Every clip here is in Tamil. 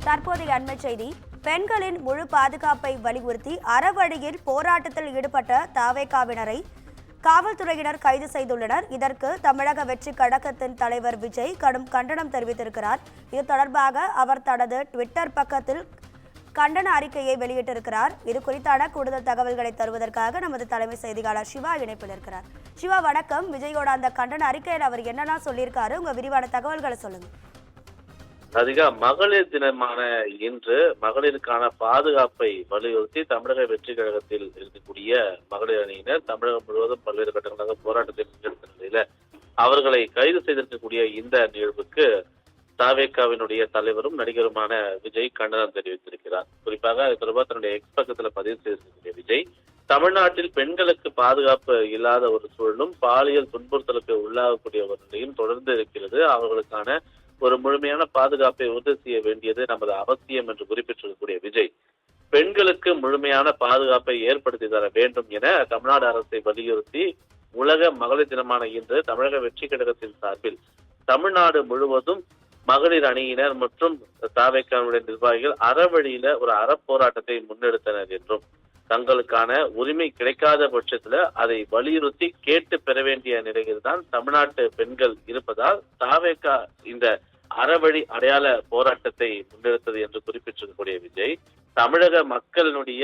தற்போதைய அண்மை செய்தி. பெண்களின் முழு பாதுகாப்பை வலியுறுத்தி அறவழியில் போராட்டத்தில் ஈடுபட்ட தாவேகாவினரை காவல்துறையினர் கைது செய்துள்ளனர். இதற்கு தமிழக வெற்றி கழகத்தின் தலைவர் விஜய் கடும் கண்டனம் தெரிவித்திருக்கிறார். இது தொடர்பாக அவர் தனது ட்விட்டர் பக்கத்தில் கண்டன அறிக்கையை வெளியிட்டிருக்கிறார். இது குறித்தான கூடுதல் தகவல்களை தருவதற்காக நமது தலைமை செய்தியாளர் சிவா இணைப்பில் இருக்கிறார். சிவா வணக்கம். விஜயோட அந்த கண்டன அறிக்கையில் அவர் என்னெல்லாம் சொல்லியிருக்காரு, உங்க விரிவான தகவல்களை சொல்லுங்க. அதிகா மகளிர் தினமான இன்று மகளிருக்கான பாதுகாப்பை வலியுறுத்தி தமிழக வெற்றி கழகத்தில் இருக்கக்கூடிய மகளிர் அணியினர் தமிழகம் முழுவதும் பல்வேறு கட்டங்களாக போராட்டத்தை முன்னெடுத்த நிலையில அவர்களை கைது செய்திருக்கக்கூடிய இந்த நிகழ்வுக்கு தாவேகாவினுடைய தலைவரும் நடிகருமான விஜய் கண்டனம் தெரிவித்திருக்கிறார். குறிப்பாக இது தொடர்பாக தன்னுடைய எக்ஸ் பக்கத்துல பதிவு செய்திருக்கக்கூடிய விஜய், தமிழ்நாட்டில் பெண்களுக்கு பாதுகாப்பு இல்லாத ஒரு சூழலும் பாலியல் துன்புறுத்தலுக்கு உள்ளாகக்கூடிய ஒரு நிலையும் தொடர்ந்து இருக்கிறது. அவர்களுக்கான ஒரு முழுமையான பாதுகாப்பை உறுதி செய்ய வேண்டியது நமது அவசியம் என்று குறிப்பிட்டிருக்கக்கூடிய விஜய், பெண்களுக்கு முழுமையான பாதுகாப்பை ஏற்படுத்தி தர வேண்டும் என தமிழ்நாடு அரசை வலியுறுத்தி உலக மகளிர் தினமான இன்று தமிழக வெற்றி கழகத்தின் சார்பில் தமிழ்நாடு முழுவதும் மகளிர் அணியினர் மற்றும் தாவேகாவுடைய நிர்வாகிகள் அறவழியில ஒரு அறப்போராட்டத்தை முன்னெடுத்தனர் என்றும், தங்களுக்கான உரிமை கிடைக்காத பட்சத்துல அதை வலியுறுத்தி கேட்டு பெற வேண்டிய நிலையில்தான் தமிழ்நாட்டு பெண்கள் இருப்பதால் தாவேகா இந்த அறவழி அடையாள போராட்டத்தை முன்னெடுத்தது என்று குறிப்பிட்டிருக்கக்கூடிய விஜய், தமிழக மக்களினுடைய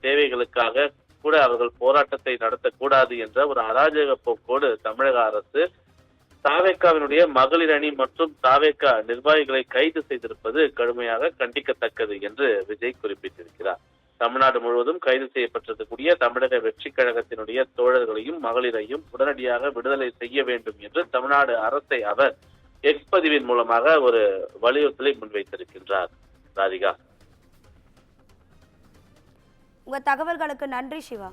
தேவைகளுக்காக கூட அவர்கள் போராட்டத்தை நடத்தக்கூடாது என்ற ஒரு அராஜக போக்கோடு தமிழக அரசு தாவேகாவினுடைய மகளிர் அணி மற்றும் தாவேகா நிர்வாகிகளை கைது செய்திருப்பது கடுமையாக கண்டிக்கத்தக்கது என்று விஜய் குறிப்பிட்டிருக்கிறார். தமிழ்நாடு முழுவதும் கைது செய்யப்பட்டிருக்கக்கூடிய தமிழக வெற்றி கழகத்தினுடைய தோழர்களையும் மகளிரையும் உடனடியாக விடுதலை செய்ய வேண்டும் என்று தமிழ்நாடு அரசை அவர் எக்ஸ் பதிவின் மூலமாக ஒரு வலியுறுத்தலை முன்வைத்திருக்கின்றார். ராதிகா, உங்க தகவல்களுக்கு நன்றி சிவா.